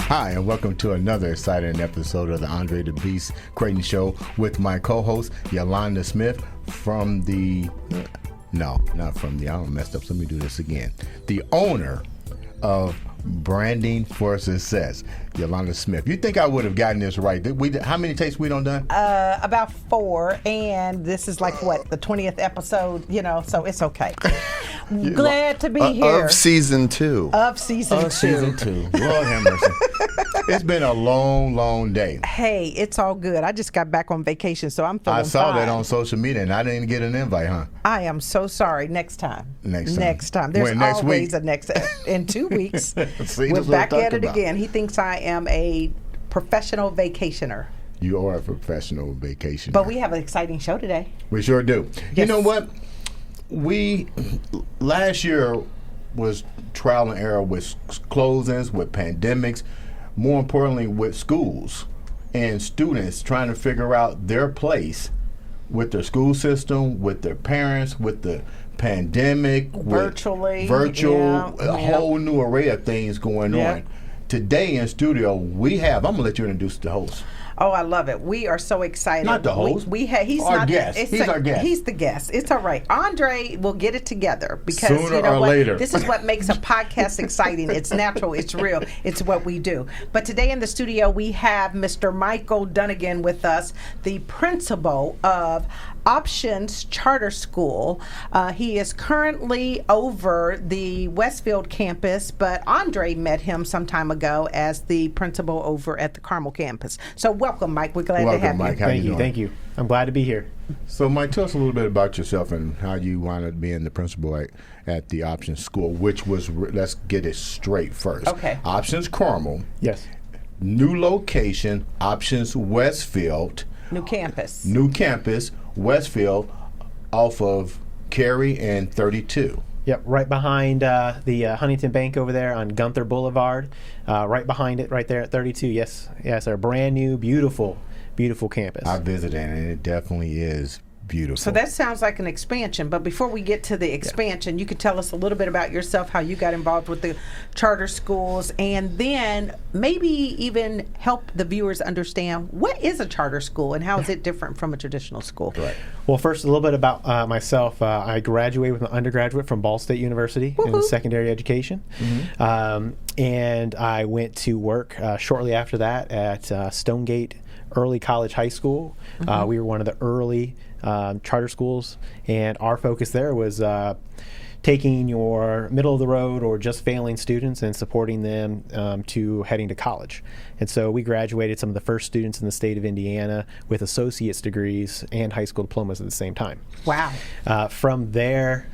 Hi, and welcome to another exciting episode of the Andre The Beast Crayton Show with my co-host, Yolanda Smith from the... No, not from the... I messed up, so let me do this again. The owner of Branding for Success, Yolanda Smith. You think I would have gotten this right? How many takes we done? About 4, and this is like, what, the 20th episode, so it's okay. Glad to be here. Of season 2. Of season 2. Lord have mercy. It's been a long, long day. Hey, it's all good. I just got back on vacation, so I'm feeling I saw fine. that on social media, and I didn't get an invite, huh? I am so sorry. Next time. Next time. There's When, next always week? a next. In 2 weeks, See, we're that's what I'm back at talking it about. again. He thinks I am a professional vacationer. You are a professional vacationer. But we have an exciting show today. We sure do. You Yes. know what? Last year was trial and error with closings, with pandemics, more importantly with schools and students trying to figure out their place with their school system, with their parents, with the pandemic, virtual, a whole new array of things going on. Today in studio, I'm going to let you introduce the host. Oh, I love it. We are so excited. Not the host. He's our not guest. He's our guest. He's the guest. It's all right. Andre will get it together because Sooner you know or what? later. This is what makes a podcast exciting. It's natural. It's real. It's what we do. But today in the studio we have Mr. Michael Dunagan with us, the principal of Options Charter School. He is currently over the Westfield campus, but Andre met him some time ago as the principal over at the Carmel campus. So welcome, Mike. We're glad to have Mike. you. How Thank you. doing? Thank you. I'm glad to be here. So, Mike, tell us a little bit about yourself and how you wound up being the principal at the Options School, which was, let's get it straight first. Okay. Options Carmel. Yes. New location, Options Westfield. New campus. New campus, Westfield, off of Cary and 32. Yep. Right behind the Huntington Bank over there on Gunther Boulevard. Right behind it, right there at 32. Yes. Yes. Our brand new, beautiful campus. I visited, and it definitely is beautiful. So that sounds like an expansion, but before we get to the expansion, you could tell us a little bit about yourself, how you got involved with the charter schools, and then maybe even help the viewers understand what is a charter school and how is it different from a traditional school. Right. Well, first, a little bit about myself. I graduated with an undergraduate from Ball State University in secondary education. Mm-hmm. And I went to work shortly after that at Stonegate Early College High School. Mm-hmm. We were one of the early charter schools, and our focus there was taking your middle of the road or just failing students and supporting them to heading to college. And so we graduated some of the first students in the state of Indiana with associate's degrees and high school diplomas at the same time. Wow. From there,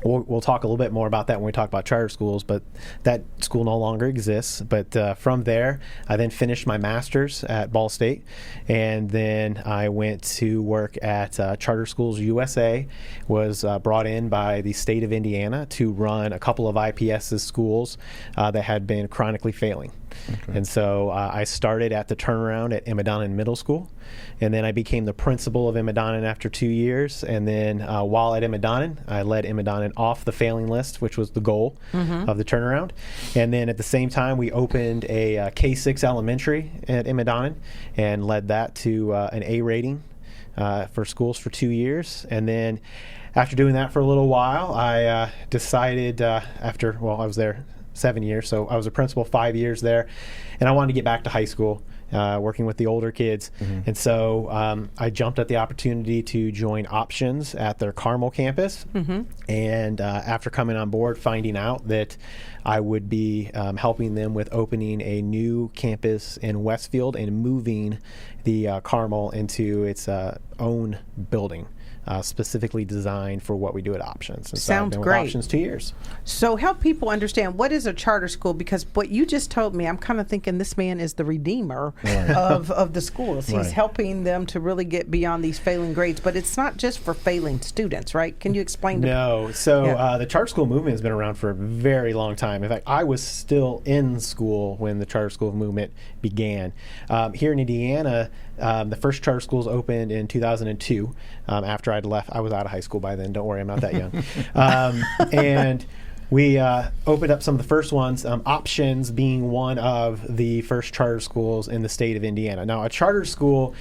we'll talk a little bit more about that when we talk about charter schools, but that school no longer exists. But from there, I then finished my master's at Ball State, and then I went to work at Charter Schools USA, was brought in by the state of Indiana to run a couple of IPS's schools that had been chronically failing. Okay. And so I started at the turnaround at Emidonin Middle School, and then I became the principal of Emidonin after 2 years. And then while at Emidonin, I led Emidonin off the failing list, which was the goal of the turnaround. And then at the same time, we opened a K-6 elementary at Emidonin and led that to an A rating for schools for 2 years. And then after doing that for a little while, I decided I was there 7 years, so I was a principal 5 years there, and I wanted to get back to high school, working with the older kids. And so I jumped at the opportunity to join Options at their Carmel campus. And after coming on board, finding out that I would be helping them with opening a new campus in Westfield and moving the Carmel into its own building. specifically designed for what we do at Options. And Sounds so I've been great. with Options 2 years. So help people understand, what is a charter school? Because what you just told me, I'm kind of thinking this man is the redeemer of the schools. He's Right. helping them to really get beyond these failing grades. But it's not just for failing students, right? Can you explain to No. So Yeah. the charter school movement has been around for a very long time. In fact, I was still in school when the charter school movement began. Here in Indiana, the first charter schools opened in 2002. After I'd left, I was out of high school by then. Don't worry, I'm not that young. And we opened up some of the first ones, Options being one of the first charter schools in the state of Indiana. Now, a charter school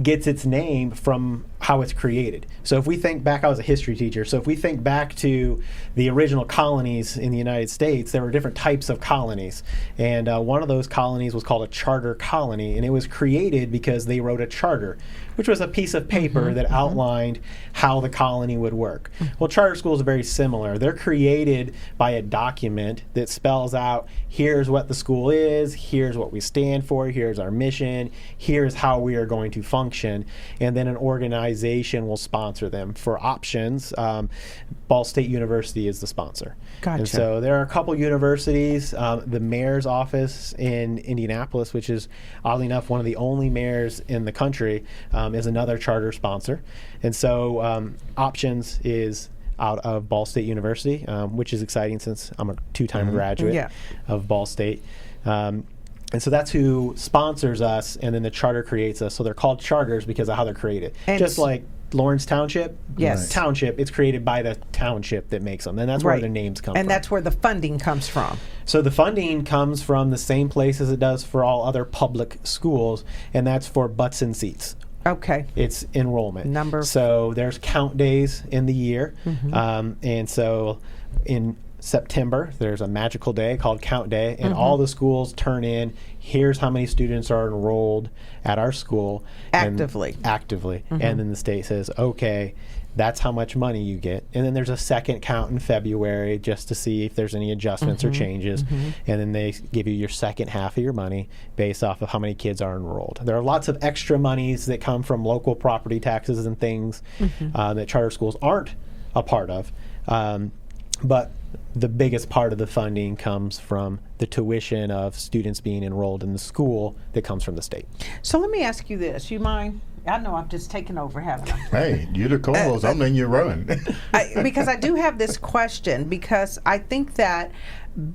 gets its name from how it's created. So if we think back, I was a history teacher, so if we think back to the original colonies in the United States, there were different types of colonies. And one of those colonies was called a charter colony, and it was created because they wrote a charter, which was a piece of paper that outlined how the colony would work. Well, charter schools are very similar. They're created by a document that spells out, here's what the school is, here's what we stand for, here's our mission, here's how we are going to function, and then an organization will sponsor them. For Options, Ball State University is the sponsor. Gotcha. And so there are a couple universities. The mayor's office in Indianapolis, which is oddly enough one of the only mayors in the country, is another charter sponsor. And so Options is out of Ball State University, which is exciting since I'm a two-time graduate Yeah. of Ball State. And so that's who sponsors us, and then the charter creates us. So they're called charters because of how they're created. And just like Lawrence Township, Yes. Township, it's created by the township that makes them. And that's where Right. the names come And from. that's where the funding comes from. So the funding comes from the same place as it does for all other public schools, and that's for butts and seats. Okay. It's enrollment. Number. So there's count days in the year. And so in September, there's a magical day called Count Day, and all the schools turn in, here's how many students are enrolled at our school. Actively. And then the state says, okay, that's how much money you get. And then there's a second count in February just to see if there's any adjustments or changes. And then they give you your second half of your money based off of how many kids are enrolled. There are lots of extra monies that come from local property taxes and things that charter schools aren't a part of. But the biggest part of the funding comes from the tuition of students being enrolled in the school that comes from the state. So let me ask you this. You mind? I know I'm just taking over, haven't I? Hey, you're the co-host. I'm letting you run. Because I do have this question, because I think that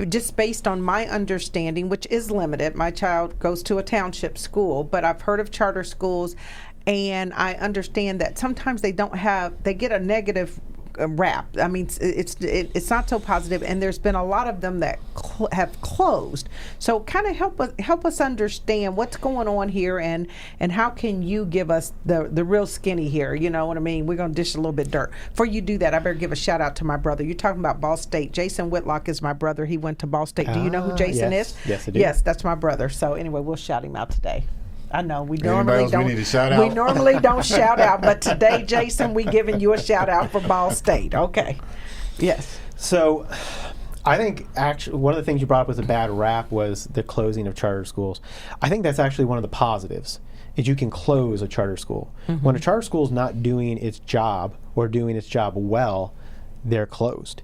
just based on my understanding, which is limited, my child goes to a township school, but I've heard of charter schools, and I understand that sometimes they get a negative rap. I mean, it's not so positive, and there's been a lot of them that have closed. So kind of help us understand what's going on here, and how can you give us the real skinny here? You know what I mean? We're going to dish a little bit dirt. Before you do that, I better give a shout out to my brother. You're talking about Ball State. Jason Whitlock is my brother. He went to Ball State. Do you know who Jason yes. is? Yes, I do. Yes, that's my brother. So anyway, we'll shout him out today. I know we Anybody normally else don't. we need to shout We out? normally don't shout out, but today, Jason, we giving you a shout out for Ball State. Okay. Yes. So I think actually one of the things you brought up was a bad rap was the closing of charter schools. I think that's actually one of the positives, is you can close a charter school. When a charter school is not doing its job or doing its job well, they're closed.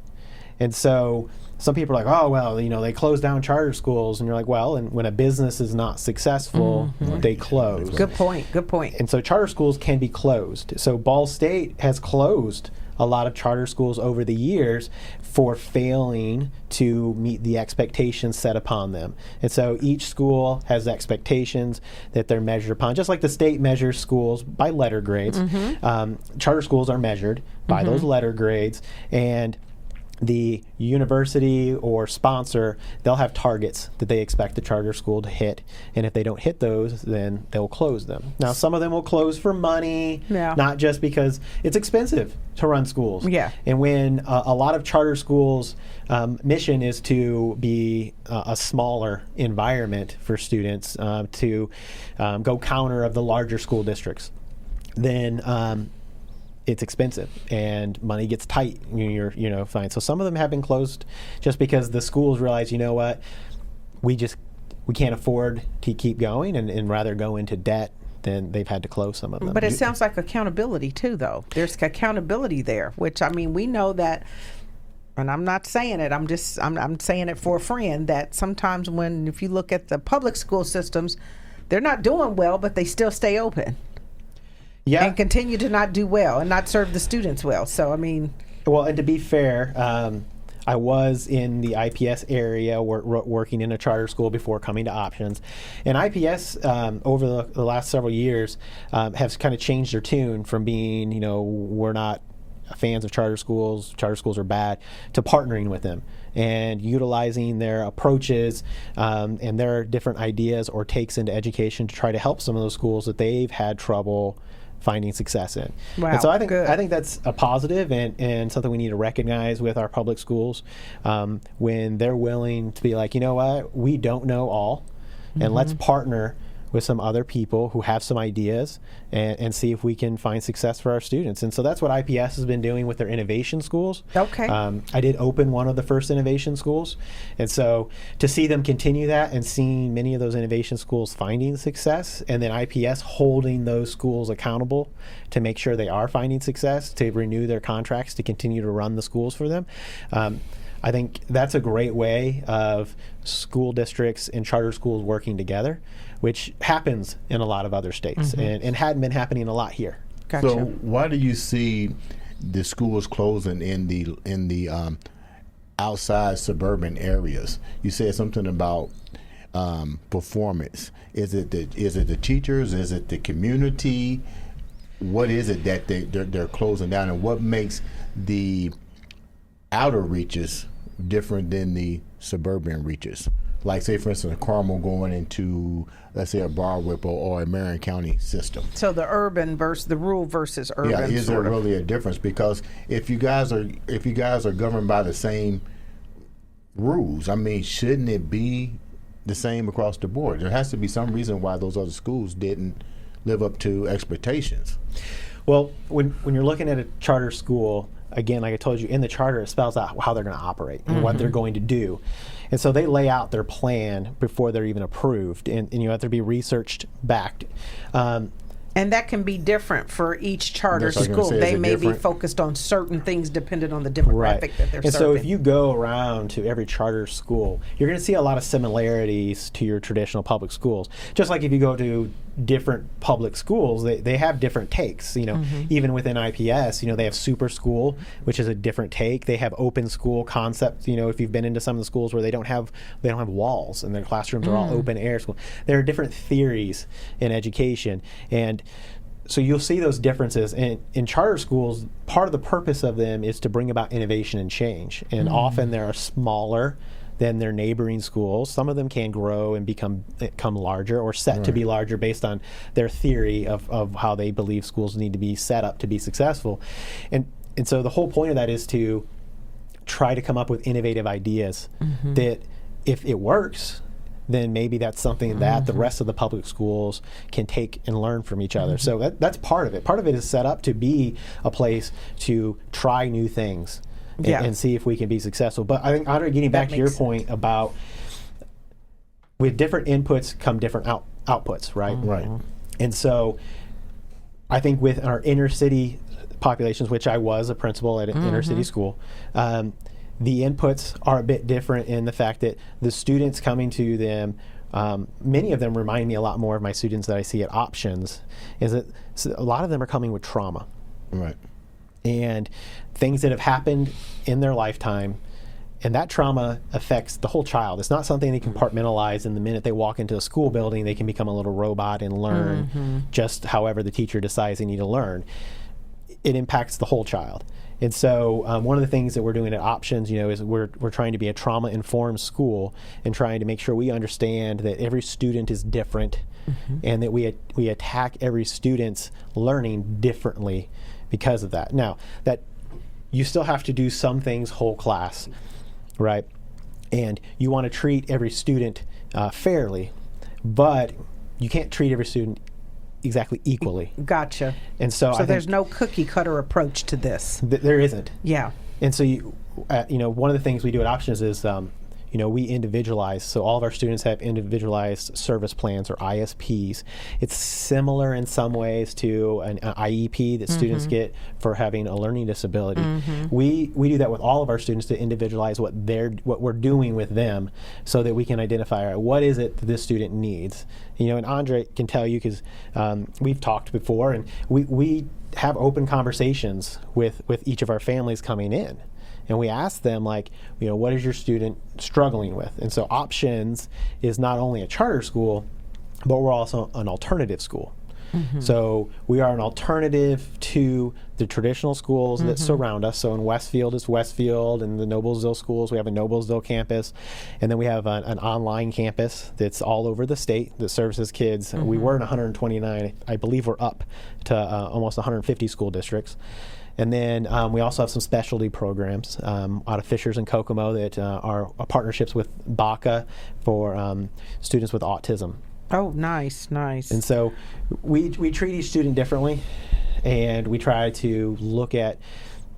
And so some people are like, oh, well, they close down charter schools. And you're like, well, and when a business is not successful, they close. Good point. Good point. And so charter schools can be closed. So Ball State has closed a lot of charter schools over the years for failing to meet the expectations set upon them. And so each school has expectations that they're measured upon, just like the state measures schools by letter grades. Charter schools are measured by those letter grades, and the university or sponsor, they'll have targets that they expect the charter school to hit, and if they don't hit those, then they'll close them. Now, some of them will close for money, not just because it's expensive to run schools. Yeah. And when a lot of charter schools' mission is to be a smaller environment for students, to go counter of the larger school districts, then it's expensive and money gets tight. You're fine. So some of them have been closed just because the schools realize, you know what, we can't afford to keep going, and rather go into debt then they've had to close some of them. But it sounds like accountability too, though. There's accountability there, which, I mean, we know that, and I'm not saying it, I'm saying it for a friend, that sometimes if you look at the public school systems, they're not doing well, but they still stay open. Yeah. And continue to not do well and not serve the students well. So, I mean. Well, and to be fair, I was in the IPS area working in a charter school before coming to options. And IPS, over the last several years, have kind of changed their tune from being, we're not fans of charter schools are bad, to partnering with them and utilizing their approaches and their different ideas or takes into education to try to help some of those schools that they've had trouble finding success in. Wow, and so I good. think that's a positive and something we need to recognize with our public schools, when they're willing to be like, you know what, we don't know all, and let's partner with some other people who have some ideas and see if we can find success for our students. And so that's what IPS has been doing with their innovation schools. Okay. I did open one of the first innovation schools. And so to see them continue that and seeing many of those innovation schools finding success, and then IPS holding those schools accountable to make sure they are finding success, to renew their contracts, to continue to run the schools for them. I think that's a great way of school districts and charter schools working together, which happens in a lot of other states and hadn't been happening a lot here. Gotcha. So why do you see the schools closing in the outside suburban areas? You said something about performance. Is it the teachers? Is it the community? What is it that they're closing down, and what makes the outer reaches different than the suburban reaches? Like, say, for instance, a Carmel going into, let's say, a Bar Whipple or a Marion County system. So the urban versus the rural versus urban. Yeah, is there really a difference? Because if you guys are governed by the same rules, I mean, shouldn't it be the same across the board? There has to be some reason why those other schools didn't live up to expectations. Well, when you're looking at a charter school, again, like I told you, in the charter, it spells out how they're going to operate and what they're going to do. And so they lay out their plan before they're even approved, and you have to be researched backed. And that can be different for each charter That's what I was gonna school. say. Is They it may be different? focused on certain things depending on the demographic that they're And serving. so if you go around to every charter school, you're going to see a lot of similarities to your traditional public schools. Just like if you go to different public schools, they have different takes. Even within IPS, they have super school, which is a different take. They have open school concept. If you've been into some of the schools where they don't have walls and their classrooms are all open air school. There are different theories in education, and so you'll see those differences. And in charter schools, part of the purpose of them is to bring about innovation and change. And often they are smaller than their neighboring schools. Some of them can grow and become larger or set to be larger based on their theory of how they believe schools need to be set up to be successful. And so the whole point of that is to try to come up with innovative ideas that, if it works, then maybe that's something that the rest of the public schools can take and learn from each other. So that's part of it. Part of it is set up to be a place to try new things and see if we can be successful. But I think, Andre, getting back to your point about with different inputs come different outputs, right? Right. And so I think with our inner city populations, which I was a principal at an inner city school, the inputs are a bit different in the fact that the students coming to them, many of them remind me a lot more of my students that I see at options, is that a lot of them are coming with trauma. Right. And things that have happened in their lifetime, and that trauma affects the whole child. It's not something they compartmentalize, and the minute they walk into a school building, they can become a little robot and learn just however the teacher decides they need to learn. It impacts the whole child. And so one of the things that we're doing at Options, is we're trying to be a trauma-informed school and trying to make sure we understand that every student is different and that we attack every student's learning differently because of that. Now, that you still have to do some things whole class, right? And you want to treat every student fairly, but you can't treat every student exactly equally. Gotcha. And so there's no cookie cutter approach to this. There isn't. Yeah. And so one of the things we do at Options is we individualize. So all of our students have individualized service plans, or ISPs. It's similar in some ways to an IEP that students get for having a learning disability. We do that with all of our students to individualize what we're doing with them, so that we can identify, all right, what is it that this student needs. And Andre can tell you, because we've talked before, and we have open conversations with each of our families coming in, and we ask them, like, what is your student struggling with? And so Options is not only a charter school, but we're also an alternative school. So we are an alternative to the traditional schools that surround us. So in Westfield, it's Westfield, and the Noblesville schools, we have a Noblesville campus, and then we have an online campus that's all over the state that services kids. We were in 129. I believe we're up to almost 150 school districts. And then we also have some specialty programs out of Fishers and Kokomo that are partnerships with BACA for students with autism. Oh, nice. And so we treat each student differently, and we try to look at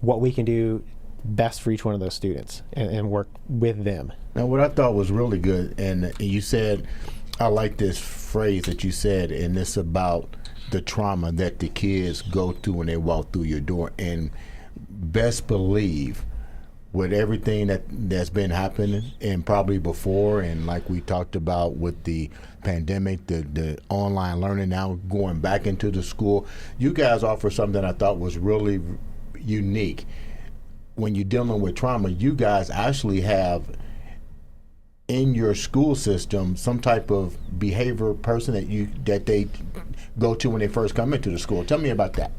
what we can do best for each one of those students and work with them. Now, what I thought was really good, and you said, I like this phrase that you said, and it's about the trauma that the kids go through when they walk through your door. And best believe, with everything that's been happening, and probably before, and like we talked about with the pandemic, the online learning now going back into the school, you guys offer something I thought was really unique. When you're dealing with trauma, you guys actually have in your school system some type of behavior person that they go to when they first come into the school. Tell me about that.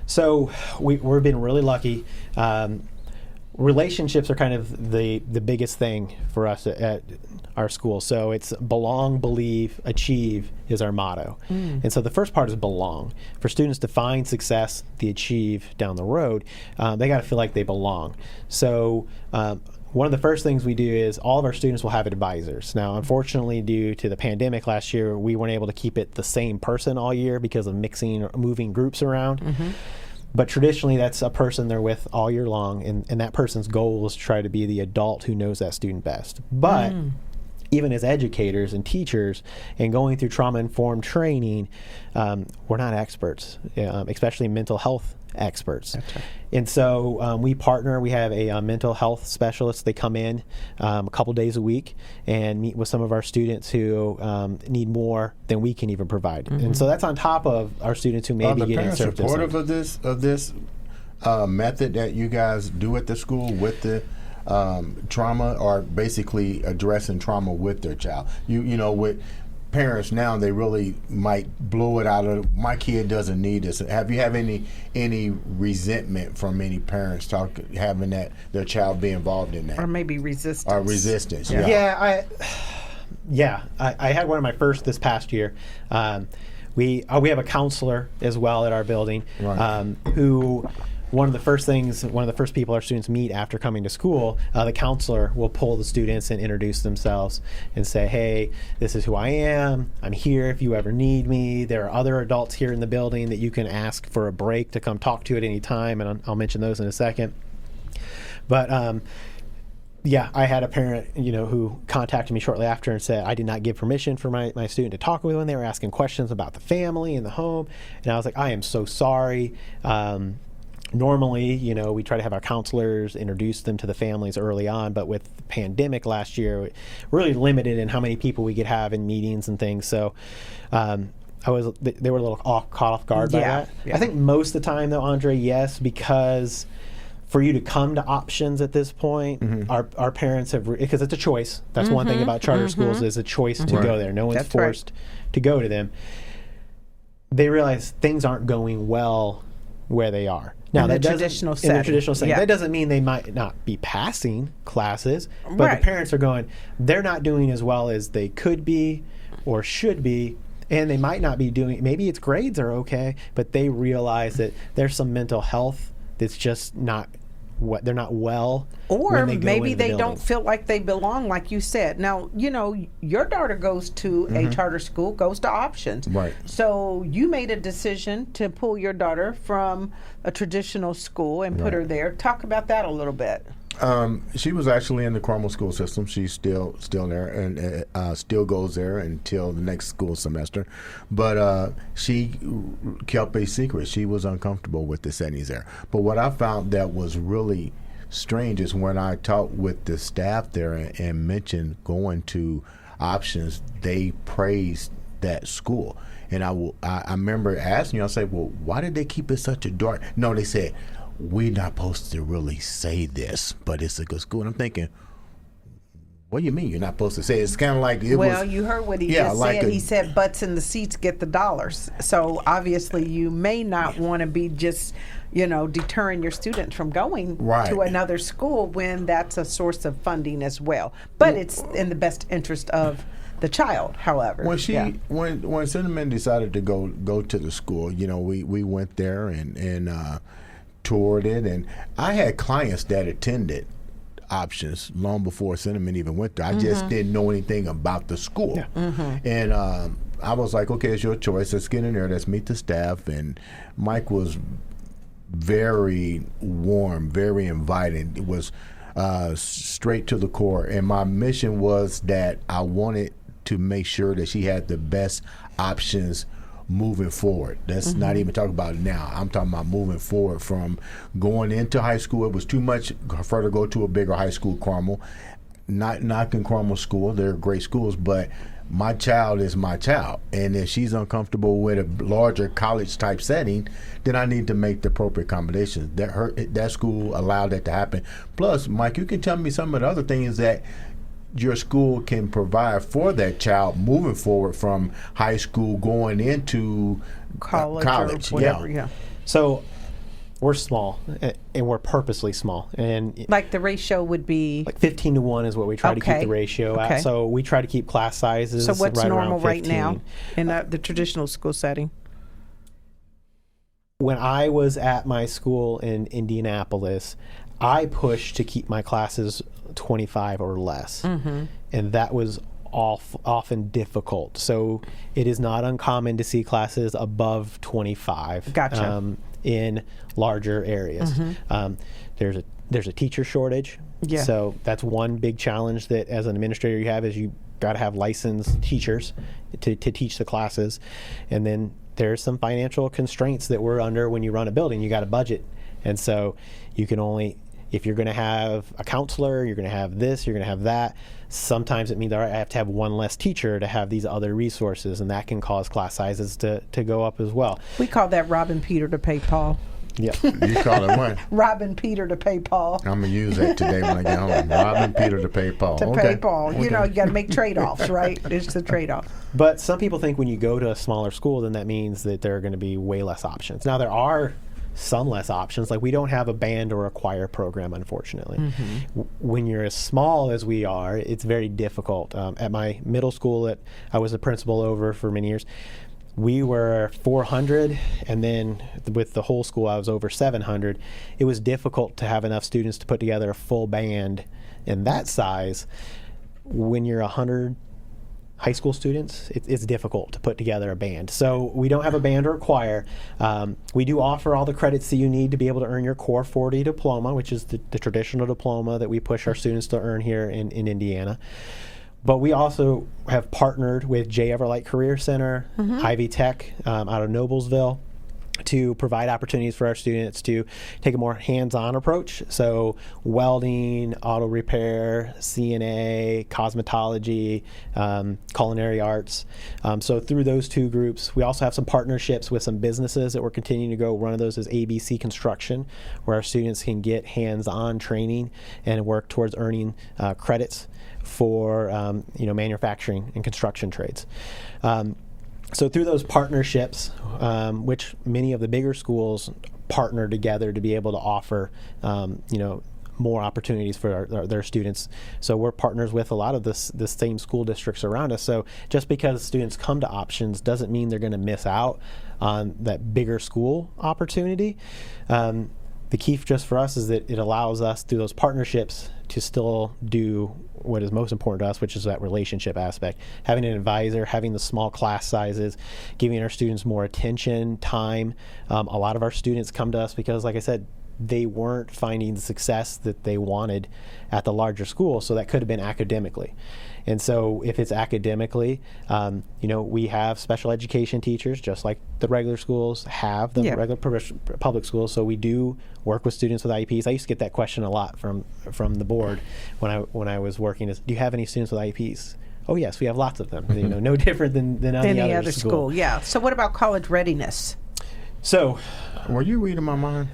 So we've been really lucky. Relationships are kind of the biggest thing for us at our school. So it's belong, believe, achieve is our motto. And so the first part is belong. For students to find success, the achieve down the road, they got to feel like they belong. So one of the first things we do is all of our students will have advisors. Now, unfortunately, due to the pandemic last year, we weren't able to keep it the same person all year because of mixing or moving groups around. But traditionally, that's a person they're with all year long, and that person's goal is to try to be the adult who knows that student best. But even as educators and teachers and going through trauma-informed training, we're not experts, especially mental health experts. That's right. And so we partner. We have a mental health specialist. They come in a couple days a week and meet with some of our students who need more than we can even provide. And so that's on top of our students who may be getting served. Are the parents supportive of this method that you guys do at the school with the trauma, or basically addressing trauma with their child? You know, with parents now, they really might blow it out of, my kid doesn't need this. Have you any resentment from any parents having that their child be involved in that, Or maybe resistance. or resistance? I had one of my first this past year. We have a counselor as well at our building, Right. Who one of the first people our students meet after coming to school, the counselor will pull the students and introduce themselves and say, hey, this is who I am. I'm here if you ever need me. There are other adults here in the building that you can ask for a break to come talk to at any time, and I'll mention those in a second. But I had a parent, who contacted me shortly after and said, I did not give permission for my student to talk with them. They were asking questions about the family and the home. And I was like, I am so sorry. Normally, we try to have our counselors introduce them to the families early on, but with the pandemic last year, it really limited in how many people we could have in meetings and things. So they were a little caught off guard by that. Yeah. I think most of the time, though, Andre, yes, because for you to come to Options at this point, our parents have, because it's a choice. That's one thing about charter schools, is a choice to go there. No one's forced to go to them. They realize things aren't going well where they are. Now, in the traditional setting. That doesn't mean they might not be passing classes, but the parents are going, they're not doing as well as they could be or should be, and they might not be doing, maybe its grades are okay, but they realize that there's some mental health that's just not what they're not well, or maybe they don't feel like they belong, like you said. Now, your daughter goes to a charter school, goes to Options, right? So you made a decision to pull your daughter from a traditional school and put her there. Talk about that a little bit. She was actually in the Carmel school system. She's still there and still goes there until the next school semester. But she kept a secret. She was uncomfortable with the settings there. But what I found that was really strange is when I talked with the staff there and mentioned going to options, they praised that school. And I remember asking you, I said, well, why did they keep it such a dark? No, they said, we're not supposed to really say this, but it's a good school. And I'm thinking, what do you mean you're not supposed to say it? It's kind of like it was. Well, you heard what he just said. He said butts in the seats get the dollars. So obviously you may not want to be just, deterring your students from going to another school when that's a source of funding as well. But it's in the best interest of the child, however. When Cinnamon decided to go to the school, we went there and toured it, and I had clients that attended options long before Cinnamon even went there. I just didn't know anything about the school. And I was like, okay, it's your choice. Let's get in there. Let's meet the staff. And Mike was very warm, very inviting. It was straight to the core. And my mission was that I wanted to make sure that she had the best options moving forward. Let's not even talk about it now. I'm talking about moving forward from going into high school. It was too much for her to go to a bigger high school, Carmel. Not knocking Carmel school. They're great schools, but my child is my child. And if she's uncomfortable with a larger college type setting, then I need to make the appropriate accommodations. That school allowed that to happen. Plus, Mike, you can tell me some of the other things that your school can provide for that child moving forward from high school going into college. Or whatever, So we're small, and we're purposely small. And like the ratio would be? Like 15-1 is what we try to keep the ratio at. So we try to keep class sizes So what's normal right now in the traditional school setting? When I was at my school in Indianapolis, I pushed to keep my classes 25 or less, and that was often difficult. So it is not uncommon to see classes above 25 in larger areas. There's a teacher shortage, so that's one big challenge that as an administrator you have is you got to have licensed teachers to teach the classes, and then there's some financial constraints that we're under when you run a building. You got a budget, and so you can only, if you're going to have a counselor, you're going to have this, you're going to have that. Sometimes it means, all right, I have to have one less teacher to have these other resources, and that can cause class sizes to go up as well. We call that robbing Peter to pay Paul. Yeah. You call it what? Robbing Peter to pay Paul. I'm going to use that today when I get home. Robbing Peter to pay Paul. Pay Paul. Okay. You got to make trade-offs, right? It's the trade-off. But some people think when you go to a smaller school, then that means that there are going to be way less options. Now, there are some less options. Like we don't have a band or a choir program, unfortunately. When you're as small as we are, it's very difficult. At my middle school that I was the principal over for many years, we were 400, and then with the whole school I was over 700. It was difficult to have enough students to put together a full band in that size. When you're 100 high school students, it's difficult to put together a band. So we don't have a band or a choir. We do offer all the credits that you need to be able to earn your Core 40 diploma, which is the traditional diploma that we push our students to earn here in Indiana. But we also have partnered with J. Everlight Career Center, Ivy Tech out of Noblesville, to provide opportunities for our students to take a more hands-on approach. So welding, auto repair, CNA, cosmetology, culinary arts. So through those two groups, we also have some partnerships with some businesses that we're continuing to go. One of those is ABC Construction, where our students can get hands-on training and work towards earning credits for manufacturing and construction trades. So through those partnerships, which many of the bigger schools partner together to be able to offer, more opportunities for their students. So we're partners with a lot of the same school districts around us. So just because students come to options doesn't mean they're going to miss out on that bigger school opportunity. The key just for us is that it allows us through those partnerships to still do what is most important to us, which is that relationship aspect. Having an advisor, having the small class sizes, giving our students more attention, time. A lot of our students come to us because, like I said, they weren't finding the success that they wanted at the larger school. So that could have been academically. And so if it's academically, we have special education teachers, just like the regular schools have, the regular public schools. So we do work with students with IEPs. I used to get that question a lot from the board when I was working. Do you have any students with IEPs? Oh yes, we have lots of them. No different than any other school. Yeah. So what about college readiness? So, were you reading my mind?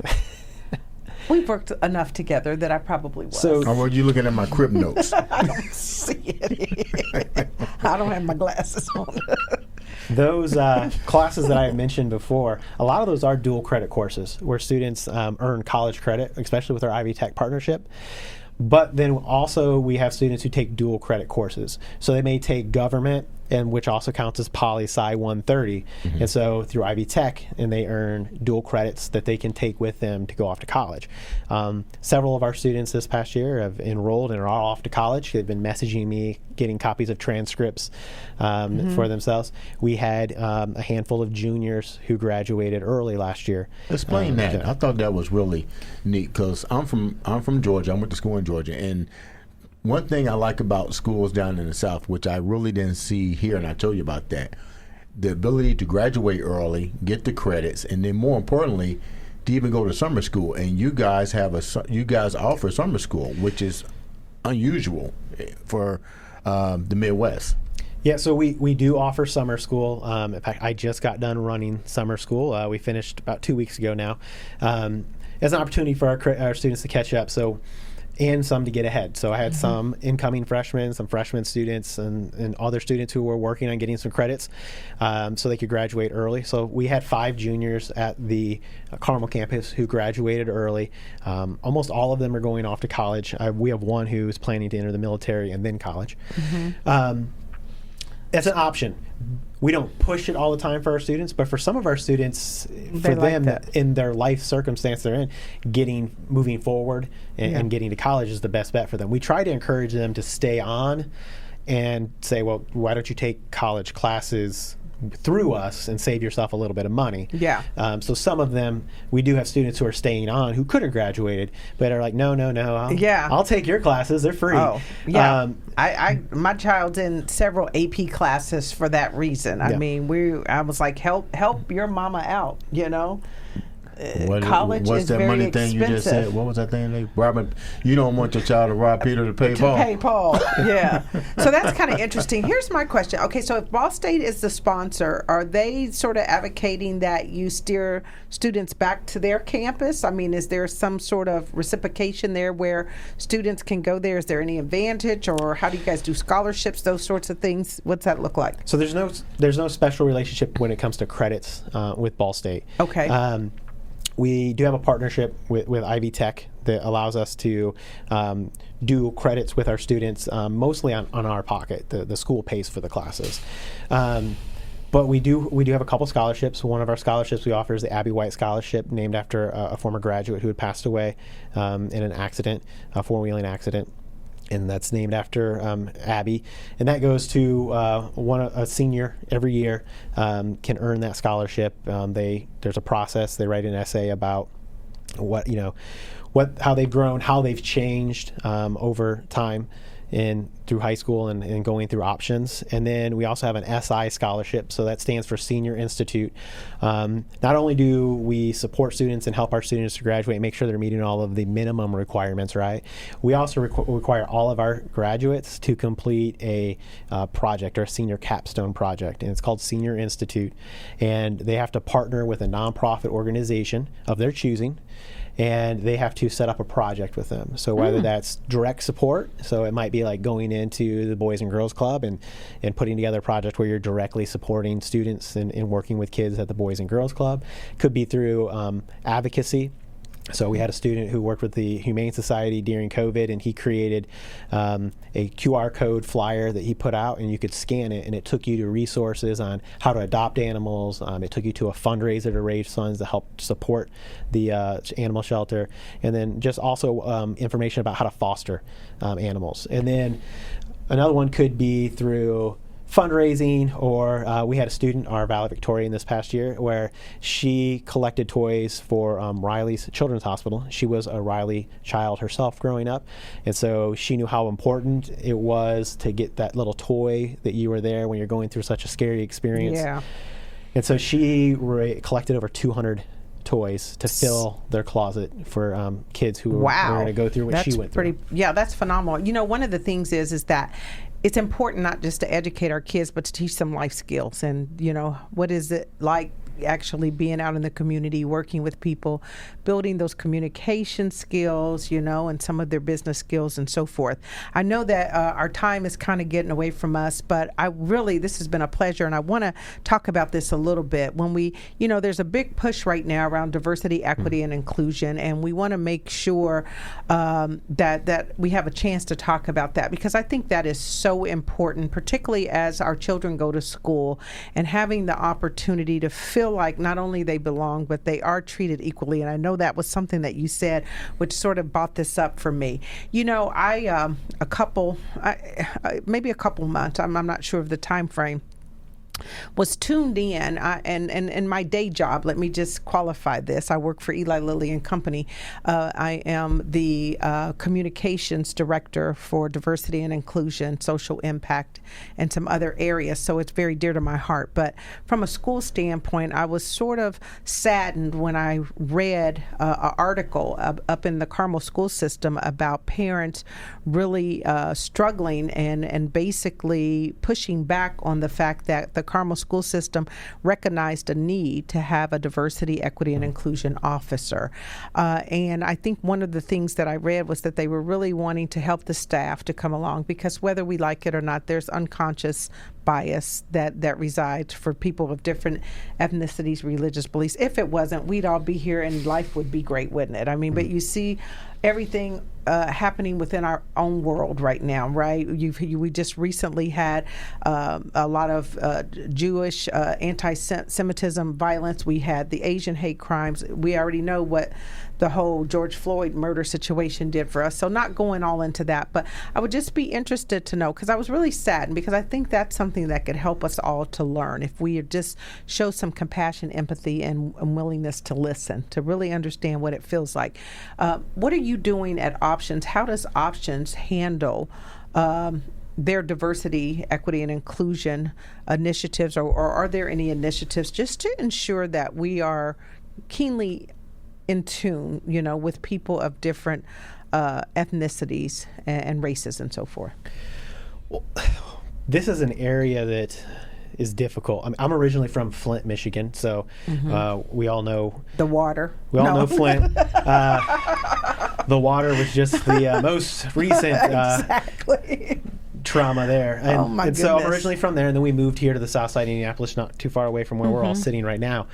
We've worked enough together that I probably was. Or were you looking at my crib notes? I don't see it. I don't have my glasses on. Those classes that I mentioned before, a lot of those are dual credit courses where students earn college credit, especially with our Ivy Tech partnership. But then also we have students who take dual credit courses. So they may take government, and which also counts as Poli-Sci 130. And so through Ivy Tech, and they earn dual credits that they can take with them to go off to college. Several of our students this past year have enrolled and are all off to college. They've been messaging me, getting copies of transcripts for themselves. We had a handful of juniors who graduated early last year. Explain that. I thought that was really neat because I'm from Georgia. I went to school in Georgia, and one thing I like about schools down in the South, which I really didn't see here, and I told you about that, the ability to graduate early, get the credits, and then more importantly, to even go to summer school. And you guys offer summer school, which is unusual for the Midwest. Yeah, so we do offer summer school. In fact, I just got done running summer school. We finished about 2 weeks ago now. As an opportunity for our students to catch up. And some to get ahead. So I had some incoming freshmen, some freshman students, and other students who were working on getting some credits so they could graduate early. So we had 5 juniors at the Carmel campus who graduated early. Almost all of them are going off to college. We have one who's planning to enter the military and then college. It's an option. We don't push it all the time for our students, but for some of our students, for them, in their life circumstance they're in, moving forward and getting to college is the best bet for them. We try to encourage them to stay on and say, well, why don't you take college classes through us and save yourself a little bit of money. So some of them, we do have students who are staying on who could have graduated, but are like, no, I'll take your classes. They're free. My child's in several AP classes for that reason. I mean, I was like, help your mama out, college is that very money expensive. Thing you just said? What was that thing? You don't want your child to rob Peter to pay Paul. To pay Paul, yeah. So that's kind of interesting. Here's my question. Okay, so if Ball State is the sponsor, are they sort of advocating that you steer students back to their campus? I mean, is there some sort of reciprocation there where students can go there? Is there any advantage, or how do you guys do scholarships, those sorts of things? What's that look like? So there's no special relationship when it comes to credits with Ball State. Okay. We do have a partnership with Ivy Tech that allows us to do credits with our students, mostly on our pocket. The school pays for the classes. But we do have a couple scholarships. One of our scholarships we offer is the Abby White Scholarship, named after a former graduate who had passed away in an accident, a four-wheeling accident. And that's named after Abby, and that goes to a senior every year can earn that scholarship. There's a process. They write an essay about how they've grown, how they've changed over time through high school and going through options. And then we also have an SI scholarship, so that stands for Senior Institute. Not only do we support students and help our students to graduate and make sure they're meeting all of the minimum requirements, right? We also require all of our graduates to complete a project, or a senior capstone project, and it's called Senior Institute. And they have to partner with a nonprofit organization of their choosing, and they have to set up a project with them. So whether that's direct support, so it might be like going into the Boys and Girls Club and putting together a project where you're directly supporting students and working with kids at the Boys and Girls Club. Could be through advocacy. So we had a student who worked with the Humane Society during COVID, and he created a QR code flyer that he put out, and you could scan it, and it took you to resources on how to adopt animals. It took you to a fundraiser to raise funds to help support the animal shelter, and then just also information about how to foster animals. And then another one could be through fundraising, or we had a student, our valedictorian this past year, where she collected toys for Riley's Children's Hospital. She was a Riley child herself growing up, and so she knew how important it was to get that little toy that you were there when you're going through such a scary experience. Yeah. And so she collected over 200 toys to fill their closet for kids who were going to go through what she went through. Yeah, that's phenomenal. You know, one of the things is that it's important not just to educate our kids, but to teach them life skills. And, you know, what is it like actually being out in the community, working with people, building those communication skills, you know, and some of their business skills and so forth. I know that our time is kind of getting away from us, but this has been a pleasure, and I want to talk about this a little bit. When there's a big push right now around diversity, equity, and inclusion, and we want to make sure that we have a chance to talk about that, because I think that is so important, particularly as our children go to school, and having the opportunity to feel like not only they belong, but they are treated equally. And I know that was something that you said, which sort of brought this up for me. You know, maybe a couple months, I'm not sure of the time frame, was tuned in, and my day job, let me just qualify this. I work for Eli Lilly and Company. I am the communications director for diversity and inclusion, social impact, and some other areas, so it's very dear to my heart. But from a school standpoint, I was sort of saddened when I read an article up in the Carmel school system about parents really struggling and basically pushing back on the fact that the Carmel school system recognized a need to have a diversity, equity, and inclusion officer. And I think one of the things that I read was that they were really wanting to help the staff to come along, because whether we like it or not, there's unconscious bias that resides for people of different ethnicities, religious beliefs. If it wasn't, we'd all be here and life would be great, wouldn't it? I mean, but you see everything happening within our own world right now, right? We just recently had a lot of Jewish anti-Semitism violence. We had the Asian hate crimes. We already know what the whole George Floyd murder situation did for us. So not going all into that, but I would just be interested to know, because I was really saddened, because I think that's something that could help us all to learn if we just show some compassion, empathy, and willingness to listen, to really understand what it feels like. What are you doing at Options? How does Options handle their diversity, equity, and inclusion initiatives, or are there any initiatives just to ensure that we are keenly in tune, you know, with people of different ethnicities and races and so forth? Well, this is an area that is difficult. I'm originally from Flint, Michigan, so we all know the water. We all know Flint. The water was just the most recent trauma there. And, oh my and goodness. So I'm originally from there, and then we moved here to the south side of Indianapolis, not too far away from where we're all sitting right now.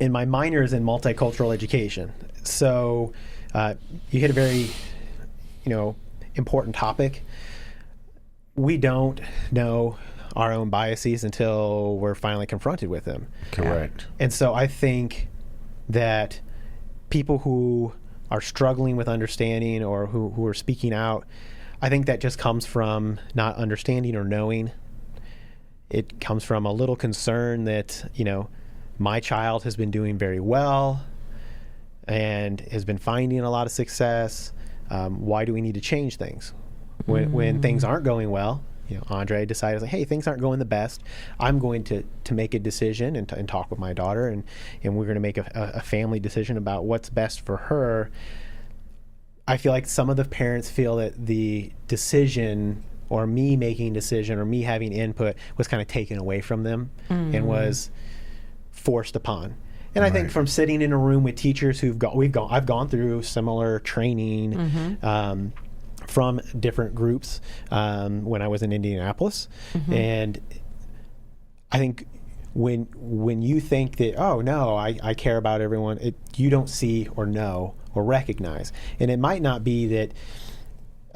And my minor is in multicultural education. So you hit a very, important topic. We don't know our own biases until we're finally confronted with them. Correct. And so I think that people who are struggling with understanding, or who are speaking out, I think that just comes from not understanding or knowing. It comes from a little concern that, my child has been doing very well and has been finding a lot of success. Why do we need to change things? When things aren't going well, Andre decided, hey, things aren't going the best. I'm going to make a decision and talk with my daughter, and we're going to make a family decision about what's best for her. I feel like some of the parents feel that the decision, or me making decision, or me having input, was kind of taken away from them and was forced upon. And I think from sitting in a room with teachers I've gone through similar training from different groups when I was in Indianapolis, and I think when you think that, oh no, I care about everyone, you don't see or know or recognize, and it might not be that.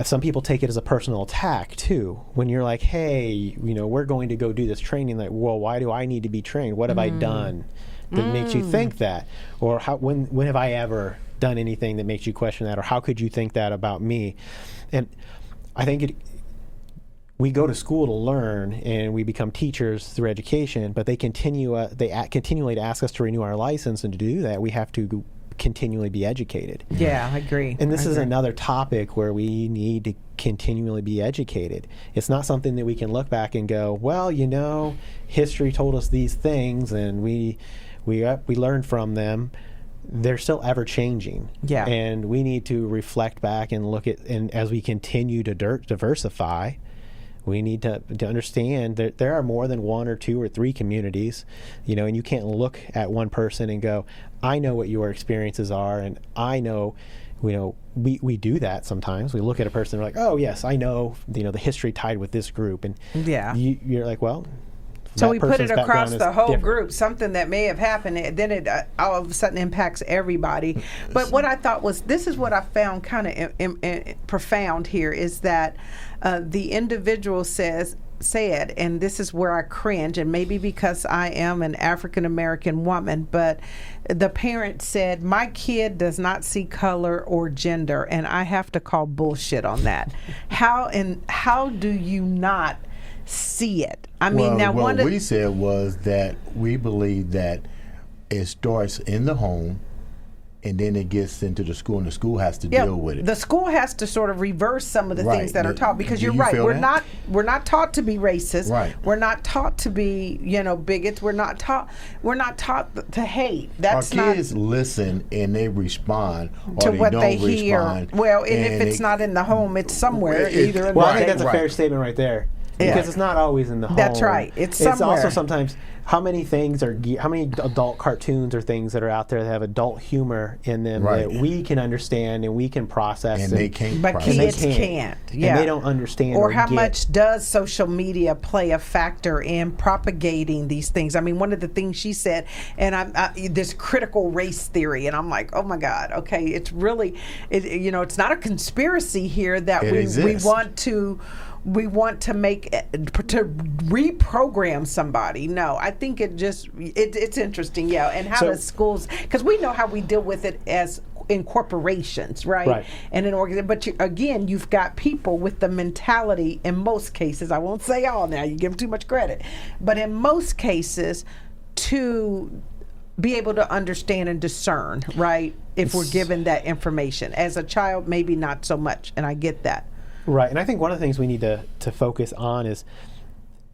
Some people take it as a personal attack too. When you're like, hey, we're going to go do this training. Like, well, why do I need to be trained? What have I done that makes you think that? Or when have I ever done anything that makes you question that? Or how could you think that about me? And I think we go to school to learn and we become teachers through education, but they continually ask us to renew our license, and to do that we have to continually be educated. Yeah, I agree. And this I is agree. another topic where we need to continually be educated. It's not something that we can look back and go, well, history told us these things and we learned from them. They're still ever changing. Yeah. And we need to reflect back and look at, and as we continue to diversify, we need to understand that there are more than one or two or three communities, and you can't look at one person and go, I know what your experiences are, and I know, we do that sometimes. We look at a person and we're like, oh yes, I know, the history tied with this group, and yeah, you're like, well. So we put it person's across background the is whole different. group, something that may have happened, then it all of a sudden impacts everybody. But what I thought was, this is what I found kind of profound here, is that the individual said, and this is where I cringe, and maybe because I am an African American woman, but the parent said, my kid does not see color or gender, and I have to call bullshit on that. How do you not see it? I mean, now what we said was that we believe that it starts in the home, and then it gets into the school, and the school has to deal with it. The school has to sort of reverse some of the things that are taught, because you're right. We're not taught to be racist. Right. We're not taught to be, bigots. We're not taught to hate. That's Our kids listen and they respond, or to they what don't they hear. respond. Well, and if it's not in the home, it's somewhere. Either in Well, the I think day. that's a fair statement right there. Yeah. Because it's not always in the home. That's right. It's somewhere. also sometimes how many adult cartoons or things that are out there that have adult humor in them Right. that we can understand and we can process. And they can't But process. kids And they can't. Yeah. And they don't understand. Or how get. much does social media play a factor in propagating these things? I mean, one of the things she said, and this critical race theory, and I'm like, oh my God, okay, it's really, it's not a conspiracy here that we want to reprogram somebody. No, I think it's interesting, yeah. And how does schools, because we know how we deal with it as in corporations, right? And in but again, you've got people with the mentality, in most cases, I won't say all now, you give them too much credit, but in most cases, to be able to understand and discern, right? If we're given that information. As a child, maybe not so much, and I get that. Right, and I think one of the things we need to focus on is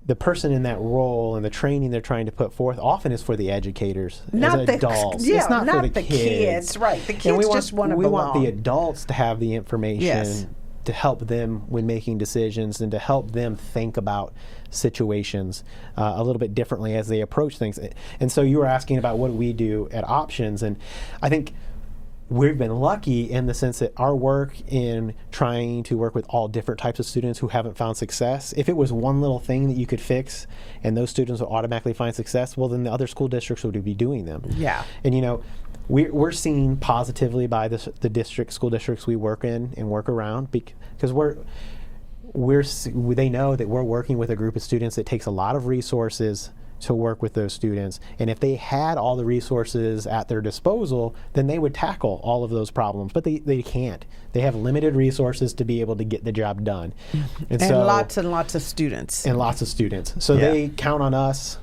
the person in that role, and the training they're trying to put forth often is for the educators, not as the adults. Yeah, it's not for the kids. Right, the kids just want to belong. We want the adults to have the information. Yes. To help them when making decisions, and to help them think about situations a little bit differently as they approach things. And so you were asking about what do we do at Options, and I think we've been lucky in the sense that our work in trying to work with all different types of students who haven't found success, if it was one little thing that you could fix and those students would automatically find success, well, then the other school districts would be doing them. Yeah. And we're seen positively by the school districts we work in and work around, because they know that we're working with a group of students that takes a lot of resources to work with those students, and if they had all the resources at their disposal, then they would tackle all of those problems, but they can't. They have limited resources to be able to get the job done, and lots of students, so they count on us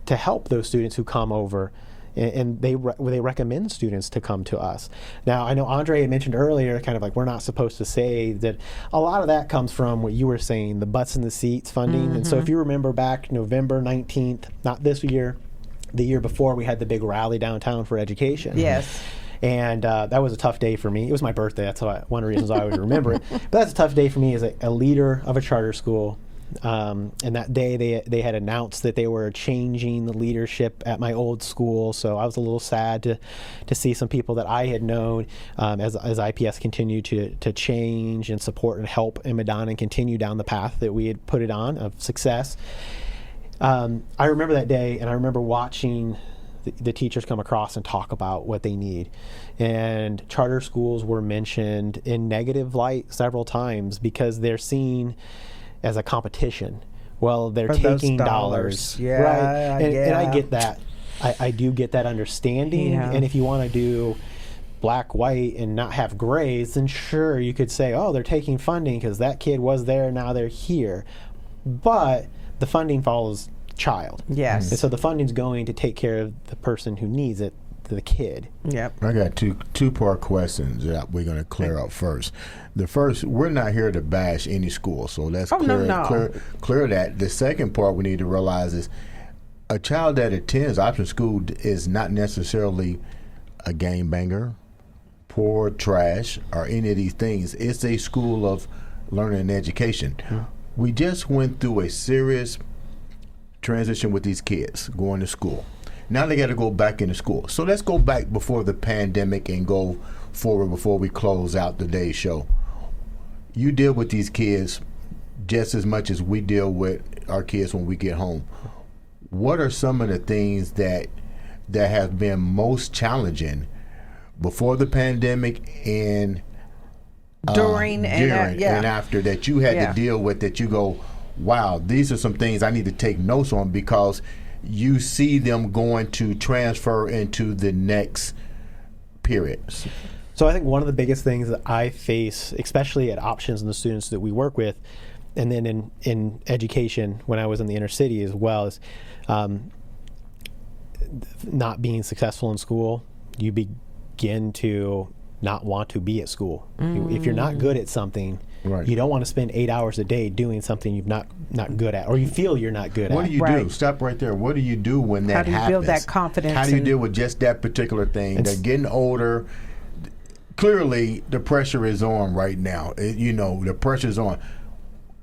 to help those students who come over, and they recommend students to come to us. Now, I know Andre had mentioned earlier, kind of like we're not supposed to say that. A lot of that comes from what you were saying, the butts in the seats funding. Mm-hmm. And so if you remember back November 19th, not this year, the year before, we had the big rally downtown for education. Yes. And that was a tough day for me. It was my birthday. That's one of the reasons I always remember it. But that's a tough day for me as a leader of a charter school. And that day they had announced that they were changing the leadership at my old school, so I was a little sad to see some people that I had known as IPS continued to change and support and help in Madonna and continue down the path that we had put it on of success. I remember that day, and I remember watching the teachers come across and talk about what they need. And charter schools were mentioned in negative light several times because they're seen as a competition. Well, they're taking dollars. Yeah, right? And I get that. I do get that understanding. Yeah. And if you want to do black, white, and not have grays, then sure, you could say, oh, they're taking funding because that kid was there, now they're here. but the funding follows child. Yes. And so the funding's going to take care of the person who needs it, the kid. Yep. I got two-part questions that we're going to clear up first. The first, we're not here to bash any school, so let's clear that. The second part we need to realize is a child that attends option school is not necessarily a game banger, poor, trash, or any of these things. It's a school of learning and education. We just went through a serious transition with these kids going to school. Now they got to go back into school. So let's go back before the pandemic and go forward before we close out today's show. You deal with these kids just as much as we deal with our kids when we get home. What are some of the things that have been most challenging before the pandemic and during and after that you had to deal with, that you go, wow, these are some things I need to take notes on, because you see them going to transfer into the next period? So I think one of the biggest things that I face, especially at Options and the students that we work with, and then in education when I was in the inner city as well, is not being successful in school. You begin to not want to be at school. If you're not good at something, right, you don't want to spend 8 hours a day doing something you're not good at, or you feel you're not good at. What do you do? Stop right there. What do you do when that happens? How do you build that confidence? How do you deal with just that particular thing? They're getting older. Clearly, the pressure is on right now. The pressure's on.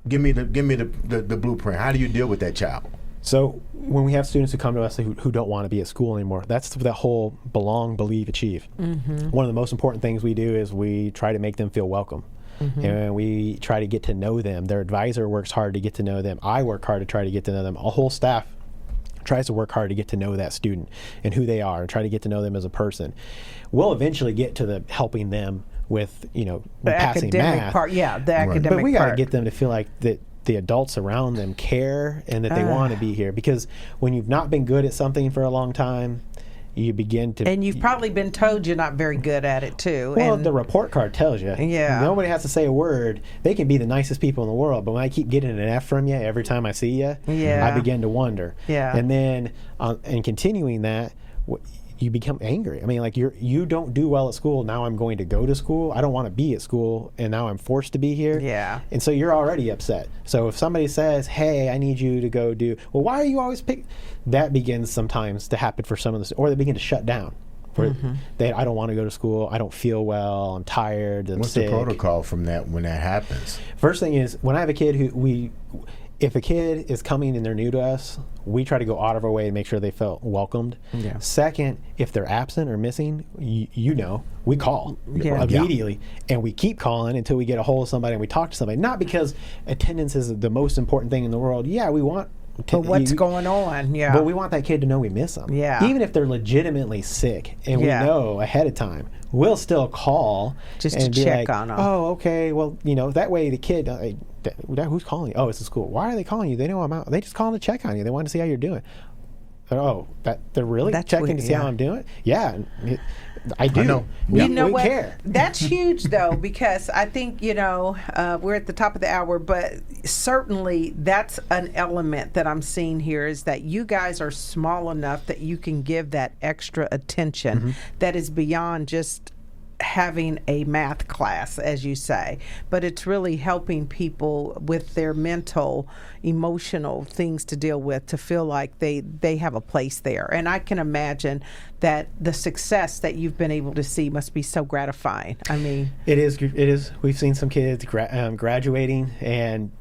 Give me the blueprint. How do you deal with that child? So when we have students who come to us who don't want to be at school anymore, that's the whole belong, believe, achieve. One of the most important things we do is we try to make them feel welcome. And we try to get to know them. Their advisor works hard to get to know them. I work hard to try to get to know them. A whole staff tries to work hard to get to know that student and who they are, and try to get to know them as a person. We'll eventually get to the helping them with, the passing academic math. part. Yeah, the academic part. But we got to part. get them to feel like that the adults around them care and that they want to be here. Because when you've not been good at something for a long time, you begin to... And you've probably been told you're not very good at it, too. Well, and the report card tells you. Yeah. Nobody has to say a word. They can be the nicest people in the world, but when I keep getting an F from you every time I see you, I begin to wonder. Yeah. And then, and continuing that, you become angry. I mean, like, you don't do well at school. Now I'm going to go to school. I don't want to be at school, and now I'm forced to be here. Yeah. And so you're already upset. So if somebody says, hey, I need you to go do, well, why are you always pick? That begins sometimes to happen for some of the, or they begin to shut down. I don't want to go to school. I don't feel well. I'm tired. I'm What's sick. the protocol from that when that happens? First thing is, when I have a kid if a kid is coming and they're new to us, we try to go out of our way to make sure they felt welcomed. Yeah. Second, if they're absent or missing, we call immediately, and we keep calling until we get a hold of somebody and we talk to somebody. Not because attendance is the most important thing in the world. Yeah, we want. But what's going on? Yeah. But we want that kid to know we miss them. Yeah. Even if they're legitimately sick and we know ahead of time, we'll still call just and to be check like, on them. Oh, okay. Well, that way the kid, who's calling you? Oh, it's the school. Why are they calling you? They know I'm out. They just calling to check on you. They want to see how you're doing. Oh, they're really checking to see how I'm doing? Yeah. I do. I know. You know we what? care. That's huge, though, because I think, we're at the top of the hour, but certainly that's an element that I'm seeing here, is that you guys are small enough that you can give that extra attention that is beyond just having a math class, as you say, but it's really helping people with their mental, emotional things to deal with, to feel like they have a place there. And I can imagine that the success that you've been able to see must be so gratifying. I mean, it is. We've seen some kids graduating, and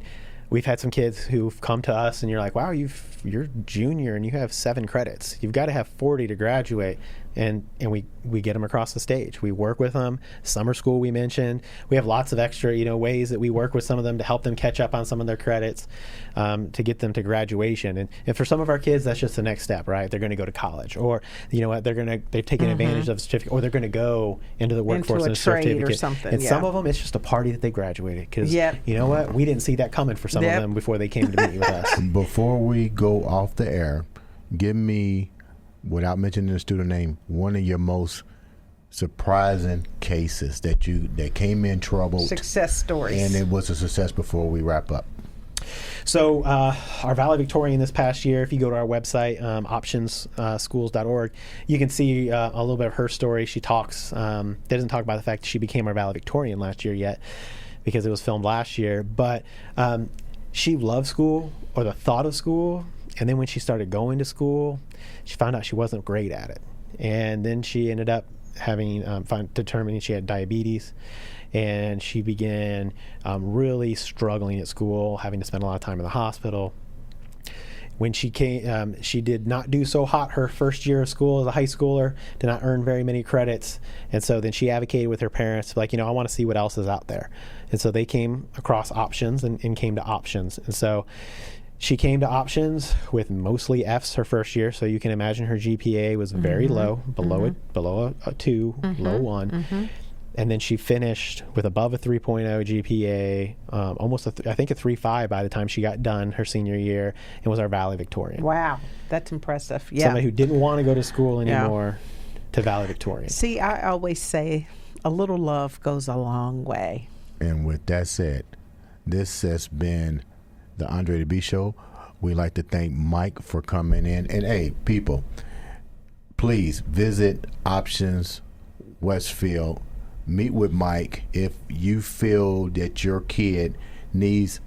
we've had some kids who've come to us, and you're like, wow, you're junior and you have 7 credits. You've got to have 40 to graduate. And we get them across the stage. We work with them. Summer school we mentioned. We have lots of extra ways that we work with some of them to help them catch up on some of their credits, to get them to graduation. And for some of our kids, that's just the next step, right? They're going to go to college, or they've taken advantage of the certificate, or they're going to go into the workforce in a certificate or something. And some of them, it's just a party that they graduated, because you know what? We didn't see that coming for some of them before they came to meet with us. Before we go off the air, give me, without mentioning the student name, one of your most surprising cases that came in trouble. Success stories. And it was a success before we wrap up. So our valedictorian this past year, if you go to our website, optionsschools.org, you can see a little bit of her story. She talks, doesn't talk about the fact that she became our valedictorian last year yet because it was filmed last year, but she loved school or the thought of school. And then when she started going to school, she found out she wasn't great at it. And then she ended up having, determining she had diabetes. And she began really struggling at school, having to spend a lot of time in the hospital. When she came, she did not do so hot her first year of school as a high schooler, did not earn very many credits. And so then she advocated with her parents, like, I want to see what else is out there. And so they came across options and came to options. And so she came to options with mostly Fs her first year. So you can imagine her GPA was very low, below a 2, below 1. And then she finished with above a 3.0 GPA, almost I think a 3.5 by the time she got done her senior year, and was our valedictorian. Wow, that's impressive. Yeah. Somebody who didn't want to go to school anymore to valedictorian. See, I always say a little love goes a long way. And with that said, this has been the Andre The Beast Show. We'd like to thank Mike for coming in. And hey, people, please visit Options Westfield. Meet with Mike if you feel that your kid needs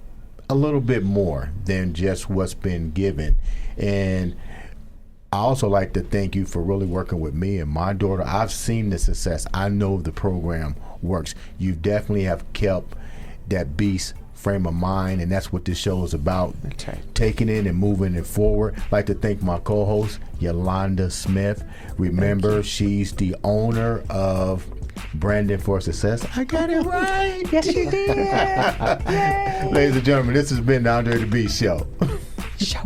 a little bit more than just what's been given. And I also like to thank you for really working with me and my daughter. I've seen the success. I know the program works. You definitely have kept that beast frame of mind, and that's what this show is about. That's right. Taking it and moving it forward. I'd like to thank my co-host, Yolanda Smith. Remember, she's the owner of Branding for Success. I got it right. Yes, you did. Yay. Ladies and gentlemen, this has been the Andre The Beast Show. Show.